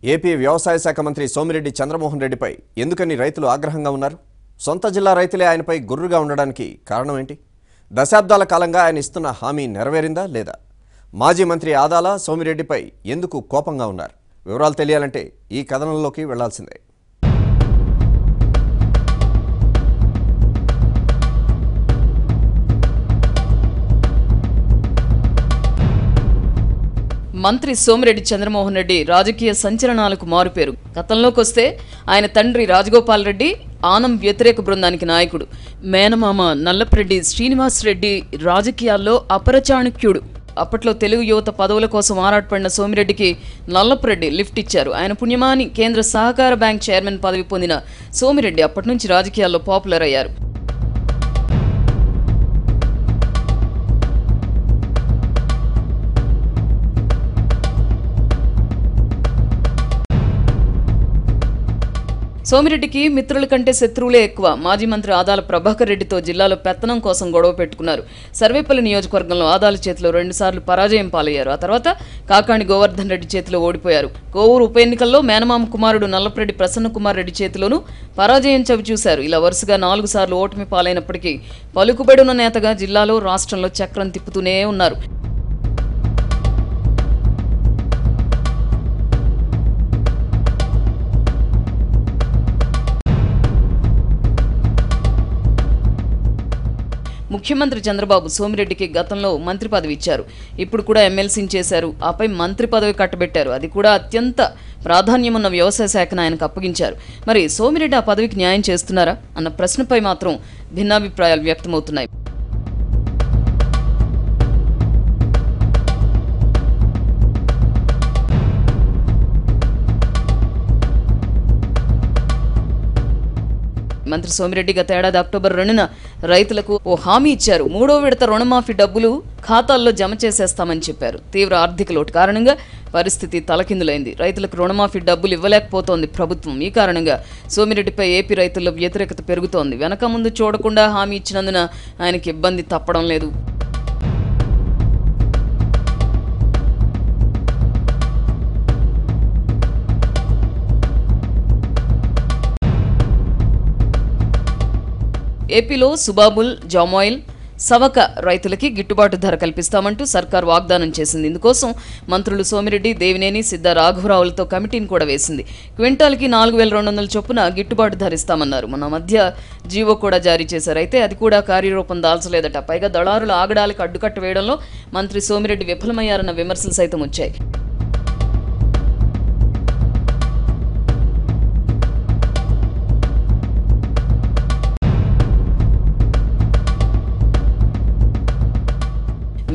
AP వ్యవసాయ శాఖ మంత్రి సోమిరెడ్డి చంద్రమోహన్ రెడ్డిపై ఎందుకని రైతులు ఆగ్రహంగా ఉన్నారు? సొంత జిల్లా రైతులే ఆయనపై గుర్రుగా ఉండడానికి కారణం ఏంటి? దశాబ్దాల కాలంగా ఆయన ఇస్తున్న హామీ నెరవేరిందా లేదా? మాజీ మంత్రి ఆదాల సోమిరెడ్డిపై ఎందుకు కోపంగా ఉన్నారు? వివరాలు తెలియాలంటే ఈ కథనంలోకి వెళ్లాల్సిందే. మంత్రి సోమిరెడ్డి చంద్రమోహన్ రెడ్డి రాజకీయ సంచలనాలకు మారుపేరు. గతంలోకి వస్తే ఆయన తండ్రి రాజగోపాల్ రెడ్డి ఆనం వ్యతిరేక బృందానికి నాయకుడు. మేనమామ నల్లప్రెడ్డి శ్రీనివాస్ రెడ్డి రాజకీయాల్లో అపరచాణుక్యుడు. అప్పట్లో తెలుగు యువత పదవుల కోసం ఆరాటపడిన సోమిరెడ్డికి నల్లప్రెడ్డి లిఫ్ట్ ఇచ్చారు. ఆయన పుణ్యమాని కేంద్ర సహకార బ్యాంక్ చైర్మన్ పదవి పొందిన సోమిరెడ్డి అప్పటి నుంచి రాజకీయాల్లో పాపులర్ అయ్యారు. సోమిరెడ్డికి మిత్రుల కంటే శత్రువులే ఎక్కువ. మాజీ మంత్రి ఆదాల ప్రభాకర్ రెడ్డితో జిల్లాలో పెత్తనం కోసం గొడవ పెట్టుకున్నారు. సర్వేపల్లి నియోజకవర్గంలో ఆదాల చేతిలో 2 సార్లు పరాజయం పాలయ్యారు. ఆ తర్వాత కాకాణి గోవర్ధన్ రెడ్డి చేతిలో ఓడిపోయారు. కోవూరు ఉప ఎన్నికల్లో మేనమామ కుమారుడు నల్లప్రెడ్డి ప్రసన్న కుమార్ రెడ్డి చేతిలోనూ పరాజయం చవిచూశారు. ఇలా వరుసగా 4 సార్లు ఓటమి పాలైనప్పటికీ పలుకుబడున్న నేతగా జిల్లాలో రాష్ట్రంలో చక్రం తిప్పుతూనే ఉన్నారు. ముఖ్యమంత్రి చంద్రబాబు సోమిరెడ్డికి గతంలో మంత్రి పదవి ఇచ్చారు. ఇప్పుడు కూడా ఎమ్మెల్సీని చేశారు. ఆపై మంత్రి పదవి కట్టబెట్టారు. అది కూడా అత్యంత ప్రాధాన్యమున్న వ్యవసాయ శాఖను ఆయనకు అప్పగించారు. మరి సోమిరెడ్డి ఆ పదవికి న్యాయం చేస్తున్నారా అన్న ప్రశ్నపై మాత్రం భిన్నాభిప్రాయాలు వ్యక్తమవుతున్నాయి. మంత్రి సోమిరెడ్డి గత ఏడాది అక్టోబర్ 2న రైతులకు ఓ హామీ ఇచ్చారు. 3వ విడత రుణమాఫీ డబ్బులు ఖాతాల్లో జమ చేసేస్తామని చెప్పారు. తీవ్ర ఆర్థిక లోటు కారణంగా పరిస్థితి తలకిందులైంది. రైతులకు రుణమాఫీ డబ్బులు ఇవ్వలేకపోతోంది ప్రభుత్వం. ఈ కారణంగా సోమిరెడ్డిపై ఏపీ రైతుల్లో వ్యతిరేకత పెరుగుతోంది. వెనక ముందు చూడకుండా హామీ ఇచ్చినందున ఆయనకి ఇబ్బంది తప్పడం లేదు. ఏపీలో సుబాబుల్, జామాయిల్, సవక రైతులకి గిట్టుబాటు ధర కల్పిస్తామంటూ సర్కార్ వాగ్దానం చేసింది. ఇందుకోసం మంత్రులు సోమిరెడ్డి, దేవినేని, సిద్ధ రాఘవరావులతో కమిటీని కూడా వేసింది. క్వింటాల్కి 4200 చొప్పున గిట్టుబాటు ధర ఇస్తామన్నారు. మన మధ్య జీవో కూడా జారీ చేశారు. అయితే అది కూడా కార్యరూపం దాల్చలేదట. పైగా దళారుల ఆగడాలకు అడ్డుకట్ట వేయడంలో మంత్రి సోమిరెడ్డి విఫలమయ్యారన్న విమర్శలు సైతం వచ్చాయి.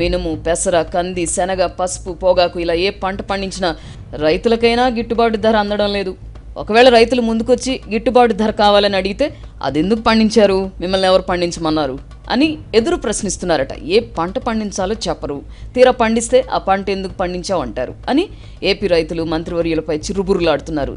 మినుము, పెసర, కంది, శనగ, పసుపు, పొగాకు ఇలా ఏ పంట పండించినా రైతులకైనా గిట్టుబాటు ధర అందడం లేదు. ఒకవేళ రైతులు ముందుకొచ్చి గిట్టుబాటు ధర కావాలని అడిగితే అదెందుకు పండించారు, మిమ్మల్ని ఎవరు పండించమన్నారు అని ఎదురు ప్రశ్నిస్తున్నారట. ఏ పంట పండించాలో చెప్పరు, తీరా పండిస్తే ఆ పంట ఎందుకు పండించావు అంటారు అని ఏపీ రైతులు మంత్రివర్యులపై చిరుబురులాడుతున్నారు.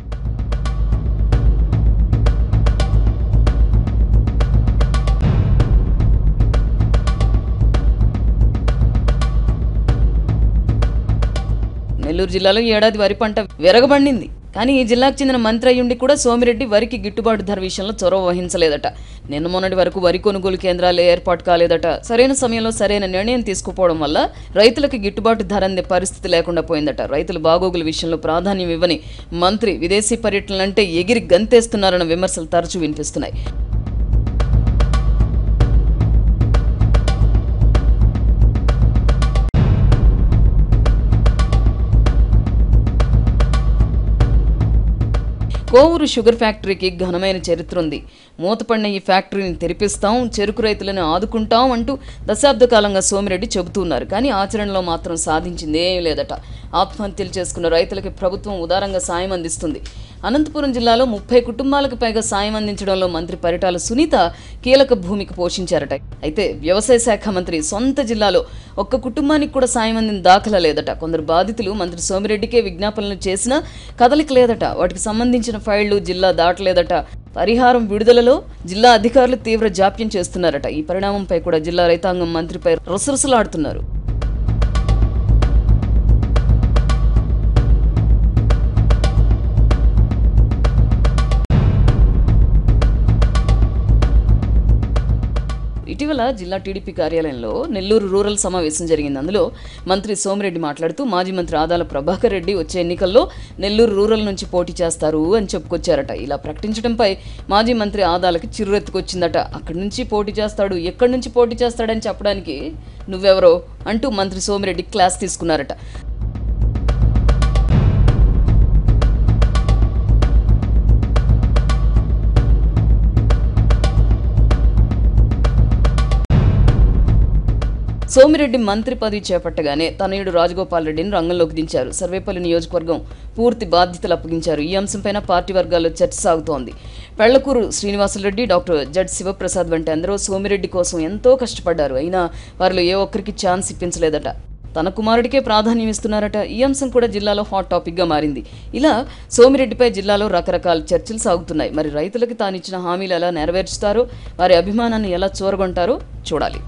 నెల్లూరు జిల్లాలో ఏడాది వరి పంట విరగబడింది. కానీ ఈ జిల్లాకు చెందిన మంత్రి అయ్యుండి కూడా సోమిరెడ్డి వరికి గిట్టుబాటు ధర విషయంలో చొరవ వహించలేదట. నిన్న మొన్నటి వరకు వరి కొనుగోలు కేంద్రాలు ఏర్పాటు కాలేదట. సరైన సమయంలో సరైన నిర్ణయం తీసుకుపోవడం వల్ల రైతులకు గిట్టుబాటు ధర అందే పరిస్థితి లేకుండా పోయిందట. రైతుల బాగోగుల విషయంలో ప్రాధాన్యం ఇవ్వని మంత్రి విదేశీ పర్యటనలంటే ఎగిరి గంతేస్తున్నారన్న విమర్శలు తరచూ వినిపిస్తున్నాయి. కోవూరు షుగర్ ఫ్యాక్టరీకి ఘనమైన చరిత్ర ఉంది. మూతపడిన ఈ ఫ్యాక్టరీని తెరిపిస్తాం, చెరుకు రైతులను ఆదుకుంటాం అంటూ దశాబ్ద కాలంగా సోమిరెడ్డి చెబుతున్నారు. కానీ ఆచరణలో మాత్రం సాధించింది ఏమీ లేదట. ఆత్మహత్యలు చేసుకున్న రైతులకి ప్రభుత్వం ఉదారంగా సాయం అందిస్తుంది. అనంతపురం జిల్లాలో 30 కుటుంబాలకు పైగా సాయం అందించడంలో మంత్రి పరిటాల సునీత కీలక భూమిక పోషించారట. అయితే వ్యవసాయ శాఖ మంత్రి సొంత జిల్లాలో ఒక్క కుటుంబానికి కూడా సాయం అందిన దాఖలా లేదట. కొందరు బాధితులు మంత్రి సోమిరెడ్డికే విజ్ఞాపనలు చేసినా కదలిక లేదట. వాటికి సంబంధించిన ఫైళ్లు జిల్లా దాటలేదట. పరిహారం విడుదలలో జిల్లా అధికారులు తీవ్ర జాప్యం చేస్తున్నారట. ఈ పరిణామంపై కూడా జిల్లా రైతాంగం మంత్రిపై రుసరుసలాడుతున్నారు. ఇటీవల జిల్లా టీడీపీ కార్యాలయంలో నెల్లూరు రూరల్ సమావేశం జరిగింది. అందులో మంత్రి సోమిరెడ్డి మాట్లాడుతూ మాజీ మంత్రి ఆదాల ప్రభాకర్ రెడ్డి వచ్చే ఎన్నికల్లో నెల్లూరు రూరల్ నుంచి పోటీ చేస్తారు అని చెప్పుకొచ్చారట. ఇలా ప్రకటించడంపై మాజీ మంత్రి ఆదాలకి చిర్రెత్తుకొచ్చిందట. అక్కడి నుంచి పోటీ చేస్తాడు, ఎక్కడి నుంచి పోటీ చేస్తాడని చెప్పడానికి నువ్వెవరో అంటూ మంత్రి సోమిరెడ్డి క్లాస్ తీసుకున్నారట. సోమిరెడ్డి మంత్రి పదవి చేపట్టగానే తనయుడు రాజగోపాల్ రెడ్డిని రంగంలోకి దించారు. సర్వేపల్లి నియోజకవర్గం పూర్తి బాధ్యతలు అప్పగించారు. ఈ అంశంపైన పార్టీ వర్గాల్లో చర్చ సాగుతోంది. పెళ్లకూరు శ్రీనివాసులరెడ్డి, డాక్టర్ జడ్ శివప్రసాద్ వంటి అందరూ సోమిరెడ్డి కోసం ఎంతో కష్టపడ్డారు. అయినా వారిలో ఏ ఒక్కరికి ఛాన్స్ ఇప్పించలేదట. తన కుమారుడికే ప్రాధాన్యం ఇస్తున్నారట. ఈ అంశం కూడా జిల్లాలో హాట్ టాపిక్గా మారింది. ఇలా సోమిరెడ్డిపై జిల్లాలో రకరకాల చర్చలు సాగుతున్నాయి. మరి రైతులకు తాను ఇచ్చిన హామీలు ఎలా నెరవేర్చుతారో, వారి అభిమానాన్ని ఎలా చూరగొంటారో చూడాలి.